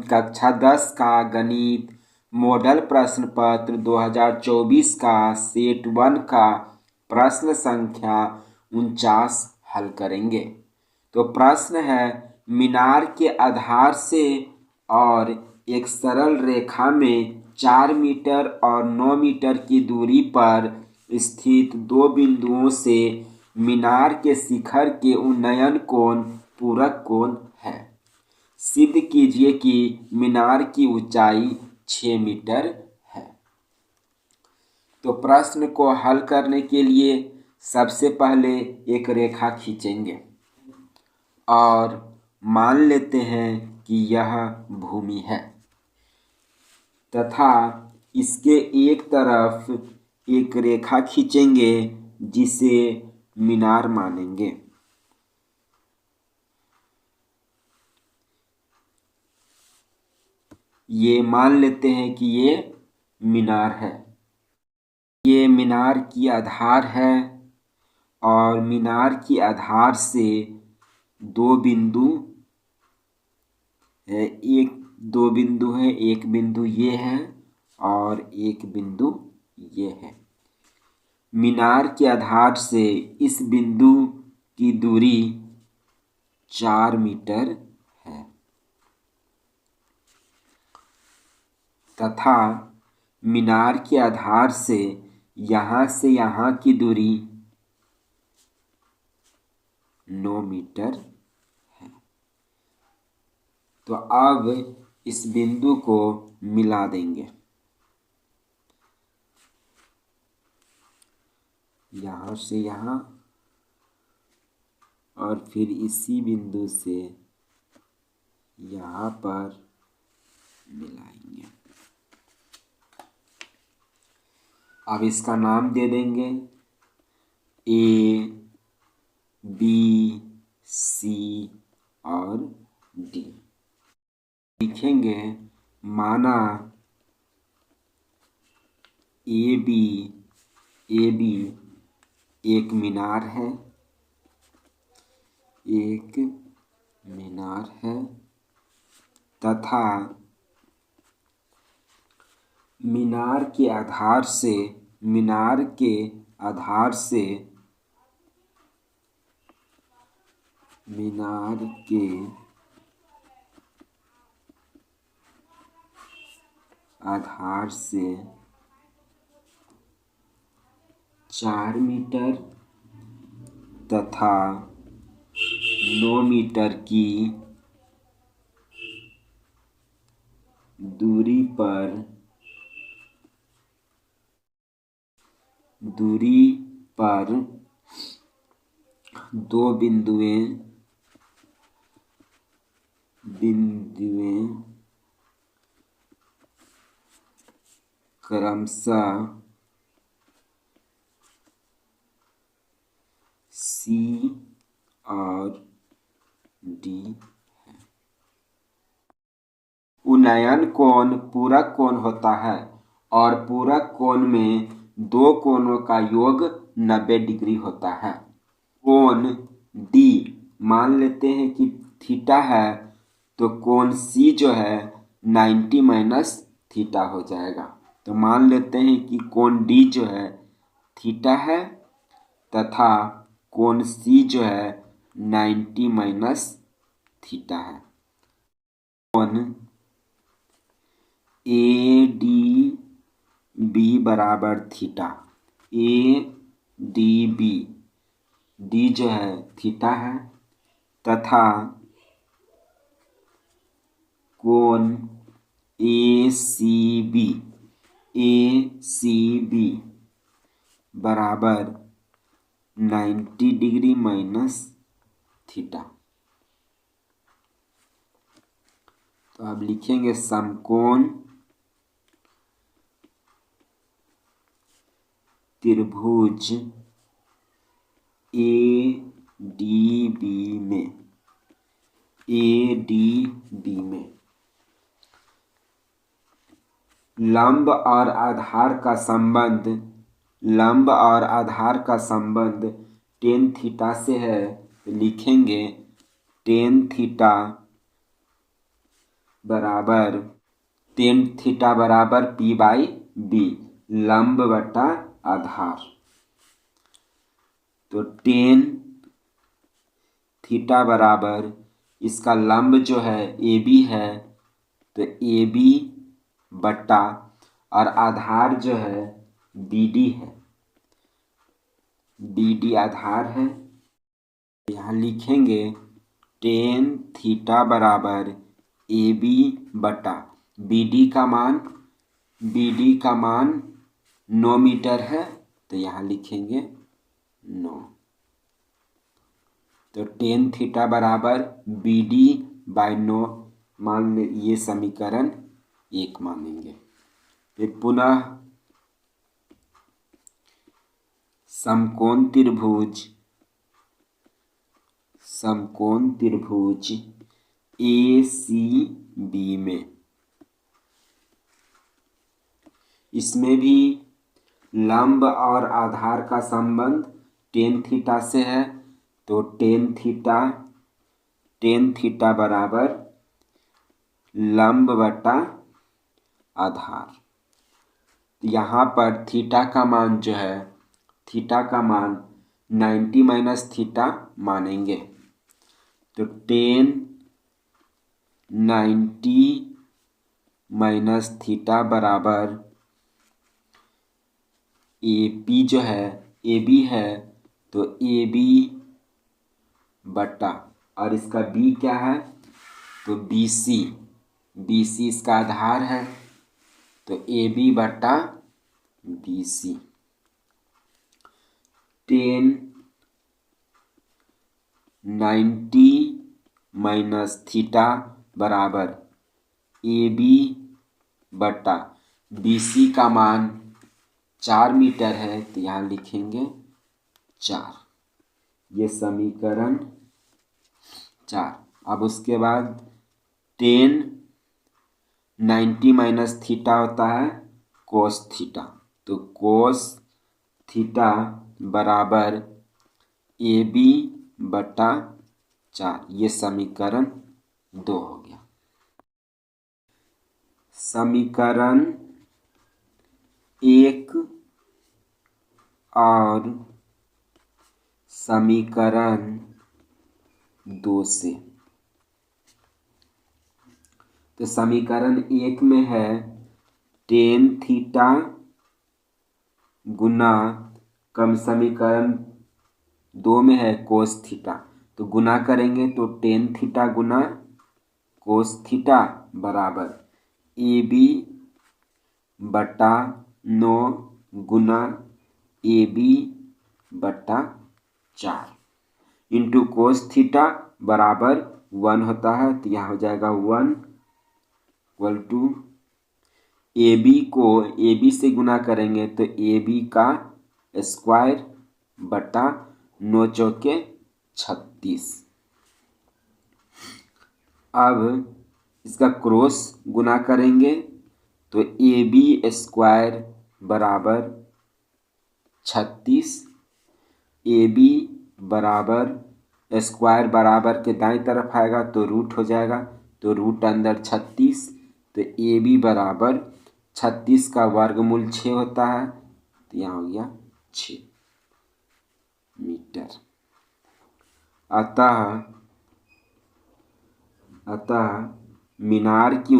कक्षा 10 का गणित मॉडल प्रश्न पत्र 2024 का सेट 1 का प्रश्न संख्या 49 हल करेंगे। तो प्रश्न है, मीनार के आधार से और एक सरल रेखा में 4 मीटर और 9 मीटर की दूरी पर स्थित दो बिंदुओं से मीनार के शिखर के उन्नयन कोण पूरक कोण है। सिद्ध कीजिए कि मीनार की ऊंचाई 6 मीटर है। तो प्रश्न को हल करने के लिए सबसे पहले एक रेखा खींचेंगे और मान लेते हैं कि यह भूमि है तथा इसके एक तरफ एक रेखा खींचेंगे जिसे मीनार मानेंगे। ये मान लेते हैं कि ये मीनार है। ये मीनार की आधार है और मीनार की आधार से दो बिंदु है, दो बिंदु है, एक बिंदु ये है और एक बिंदु ये है। मीनार के आधार से इस बिंदु की दूरी 4 मीटर है तथा मीनार के आधार से यहाँ की दूरी 9 मीटर है। तो अब इस बिंदु को मिला देंगे, यहाँ से यहाँ और फिर इसी बिंदु से यहाँ पर मिलाएंगे। अब इसका नाम दे देंगे A, B, C और D। लिखेंगे माना AB एक मीनार है, तथा मीनार के आधार से 4 मीटर तथा 9 मीटर की दूरी पर दो बिंदुएं क्रमशः C और D है। उन्नयन कोण पूरक कोण होता है और पूरक कोण में दो कोणों का योग 90 डिग्री होता है। कोण D मान लेते हैं कि थीटा है, तो कोण C जो है 90 माइनस थीटा हो जाएगा। तो मान लेते हैं कि कोण D जो है थीटा है तथा कोण C जो है 90 माइनस थीटा है। कोण ADB बराबर थीटा, ADB D जो है थीटा है तथा कोण ACB बराबर 90 डिग्री माइनस थीटा। तो अब लिखेंगे समकोण त्रिभुज ADB में लंब और आधार का संबंध tan थीटा से है। लिखेंगे tan थीटा बराबर टेन थीटा बराबर P बाई बी, लंब बटा आधार। तो टेन थीटा बराबर इसका लंब जो है AB है, तो AB बटा और आधार जो है BD है, BD आधार है। यहाँ लिखेंगे टेन थीटा बराबर AB बटा BD का मान 9 मीटर है, तो यहाँ लिखेंगे 9। तो टेन थीटा बराबर BD बाई 9 मान ले, ये समीकरण 1 मानेंगे। फिर पुनः समकोण त्रिभुज ACB में, इसमें भी लंब और आधार का संबंध टेन थीटा से है। तो टेन थीटा बराबर लंब बटा आधार। यहाँ पर थीटा का मान जो है, थीटा का मान 90 माइनस थीटा मानेंगे। तो टेन 90 माइनस थीटा बराबर AP जो है AB है, तो AB बटा और इसका B क्या है, तो BC इसका आधार है, तो AB बटा BC। टेन 90 माइनस थीटा बराबर AB बटा BC का मान 4 मीटर है, तो यहाँ लिखेंगे 4। ये समीकरण 4। अब उसके बाद टेन 90 माइनस थीटा होता है कोस थीटा, तो कोस थीटा बराबर AB बटा 4। ये समीकरण 2 हो गया। समीकरण 1 और समीकरण 2 से, तो समीकरण 1 में है टेन थीटा गुना कम, समीकरण 2 में है कोस थीटा, तो गुना करेंगे तो टेन थीटा गुना कोस थीटा बराबर AB बटा 9 गुना AB बटा 4 इंटू कोस थीटा बराबर 1 होता है, तो यहाँ हो जाएगा 1 इक्वल टू AB को AB से गुना करेंगे तो AB का स्क्वायर बटा 9 चौके 36। अब इसका क्रॉस गुना करेंगे तो AB स्क्वायर बराबर 36, AB बराबर स्क्वायर बराबर के दाईं तरफ आएगा तो रूट हो जाएगा, तो रूट अंदर 36, तो AB बराबर 36 का वर्गमूल 6 होता है, तो यहाँ हो गया 6 मीटर। अतः मीनार की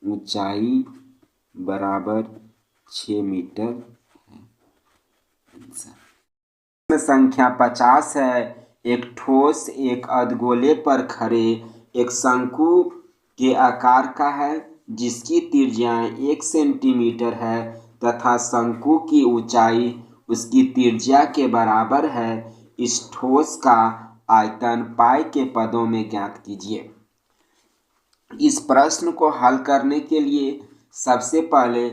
ऊंचाई बराबर 6 मीटर है। आंसर संख्या 50 है। एक ठोस एक अर्धगोले पर खड़े एक शंकु के आकार का है, जिसकी त्रिज्या 1 सेंटीमीटर है तथा शंकु की ऊंचाई उसकी त्रिज्या के बराबर है। इस ठोस का आयतन पाई के पदों में ज्ञात कीजिए। इस प्रश्न को हल करने के लिए सबसे पहले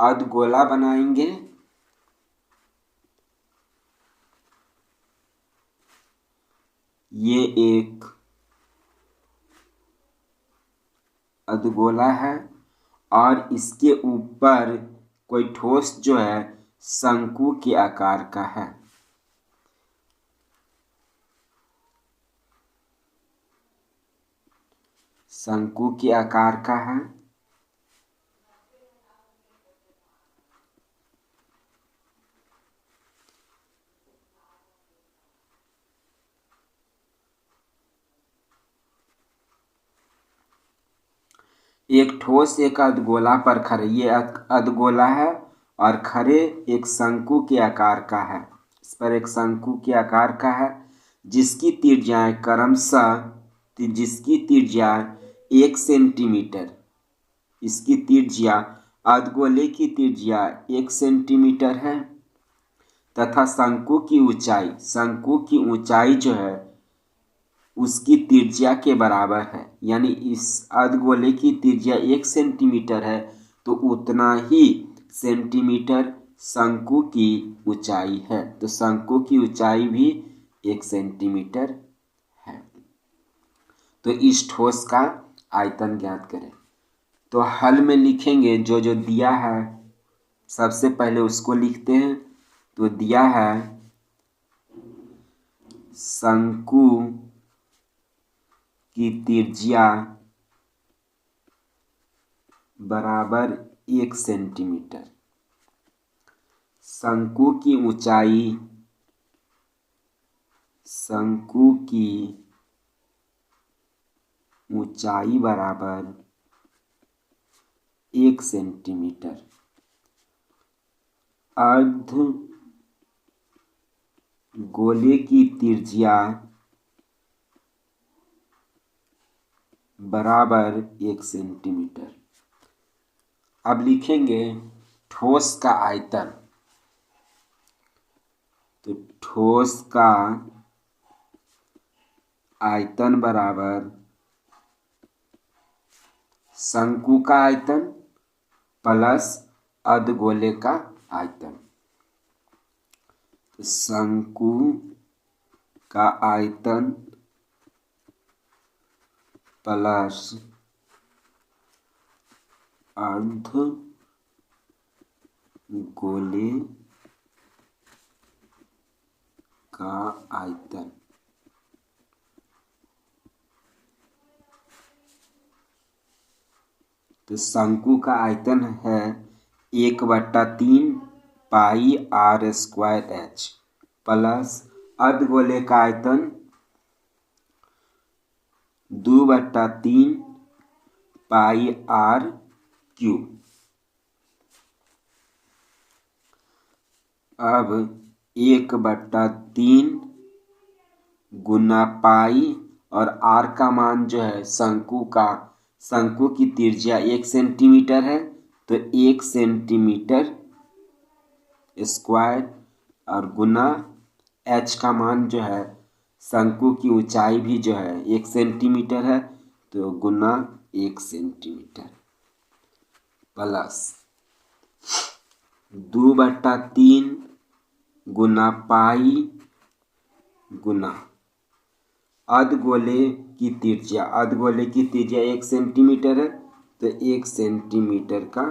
अर्धगोला बनाएंगे। ये एक अर्धगोला है और इसके ऊपर कोई ठोस जो है शंकु के आकार का है। शंकु के आकार का है। एक ठोस एक अर्धगोला पर खरे, ये अर्धगोला है और खरे एक शंकु के आकार का है। इस पर एक शंकु के आकार का है जिसकी त्रिज्याएं क्रमशः जिसकी त्रिज्या 1 सेंटीमीटर, इसकी त्रिज्या अर्धगोले की त्रिज्या 1 सेंटीमीटर है तथा शंकु की ऊंचाई जो है उसकी त्रिज्या के बराबर है। यानी इस अर्धगोले की त्रिज्या 1 सेंटीमीटर है तो उतना ही सेंटीमीटर शंकु की ऊंचाई है। तो शंकु की ऊंचाई भी 1 सेंटीमीटर है। तो इस ठोस का आयतन ज्ञात करें। तो हल में लिखेंगे जो जो दिया है, सबसे पहले उसको लिखते हैं। तो दिया है शंकु की त्रिज्या बराबर 1 सेंटीमीटर, शंकु की ऊंचाई बराबर 1 सेंटीमीटर, अर्धगोले की त्रिज्या बराबर 1 सेंटीमीटर। अब लिखेंगे ठोस का आयतन। तो ठोस का आयतन बराबर शंकु का आयतन प्लस अर्धगोले का आयतन। शंकु का आयतन प्लस अर्धगोले का आयतन। तो शंकु का आयतन है 1/3 पाई r स्क्वायर h प्लस अर्धगोले का आयतन 2/3 पाई r क्यूब। अब 1/3 गुना पाई और r का मान जो है शंकु की त्रिज्या 1 सेंटीमीटर है तो 1 सेंटीमीटर स्क्वायर और गुना h का मान जो है शंकु की ऊंचाई भी जो है 1 सेंटीमीटर है तो गुना 1 सेंटीमीटर प्लस 2/3 गुना पाई गुना अर्धगोले की त्रिज्या 1 सेंटीमीटर है तो 1 सेंटीमीटर का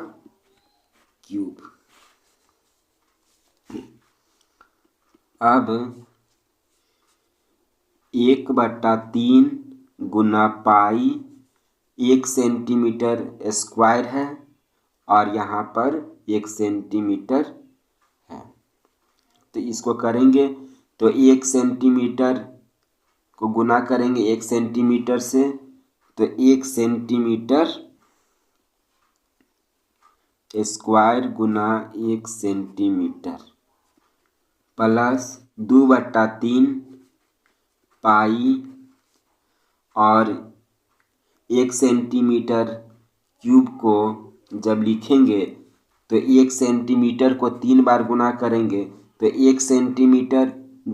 क्यूब। अब 1/3 गुना पाई 1 सेंटीमीटर स्क्वायर है और यहाँ पर 1 सेंटीमीटर है। तो इसको करेंगे तो 1 सेंटीमीटर को गुना करेंगे 1 सेंटीमीटर से तो 1 सेंटीमीटर स्क्वायर गुना 1 सेंटीमीटर प्लस 2/3 पाई और 1 सेंटीमीटर क्यूब को जब लिखेंगे तो 1 सेंटीमीटर को 3 बार गुना करेंगे तो 1 सेंटीमीटर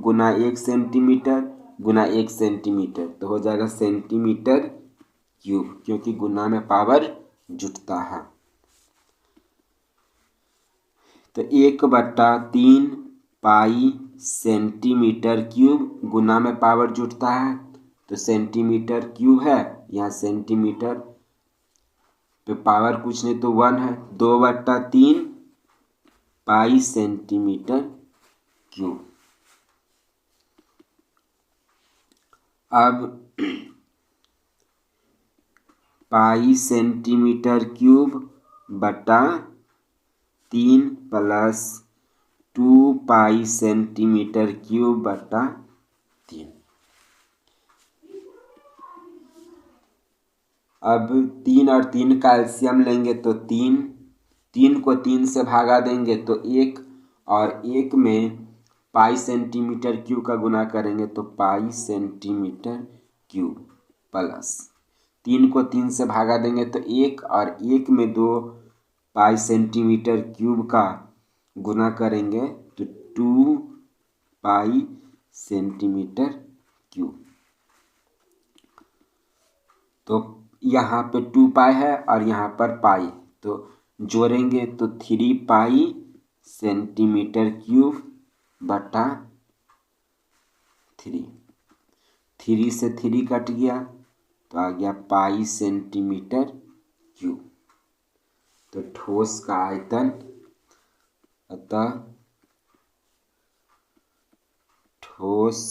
गुना 1 सेंटीमीटर गुना 1 सेंटीमीटर तो हो जाएगा सेंटीमीटर क्यूब, क्योंकि गुना में पावर जुटता है। तो 1/3 पाई सेंटीमीटर क्यूब गुना में पावर जुटता है तो सेंटीमीटर क्यूब है, यहाँ सेंटीमीटर पे पावर कुछ नहीं तो 1 है। 2/3 पाई सेंटीमीटर क्यूब। अब पाई सेंटीमीटर क्यूब बटा 3 प्लस 2 पाई सेंटीमीटर क्यूब बटा 3। अब 3 और 3 का एलसीएम लेंगे तो 3, 3 को 3 से भागा देंगे तो 1, और 1 में पाई सेंटीमीटर क्यूब का गुना करेंगे तो पाई सेंटीमीटर क्यूब प्लस 3 को 3 से भागा देंगे तो 1, और 1 में 2 पाई सेंटीमीटर क्यूब का गुना करेंगे तो 2 पाई सेंटीमीटर क्यूब। तो यहाँ पे 2 पाई है और यहाँ पर पाई, तो जोड़ेंगे तो 3 पाई सेंटीमीटर क्यूब बटा 3। 3 से 3 कट गया तो आ गया पाई सेंटीमीटर क्यूब। तो ठोस का आयतन, अतः ठोस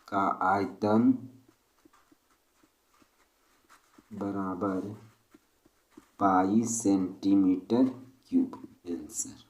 का आयतन बराबर पाई सेंटीमीटर क्यूब। आंसर।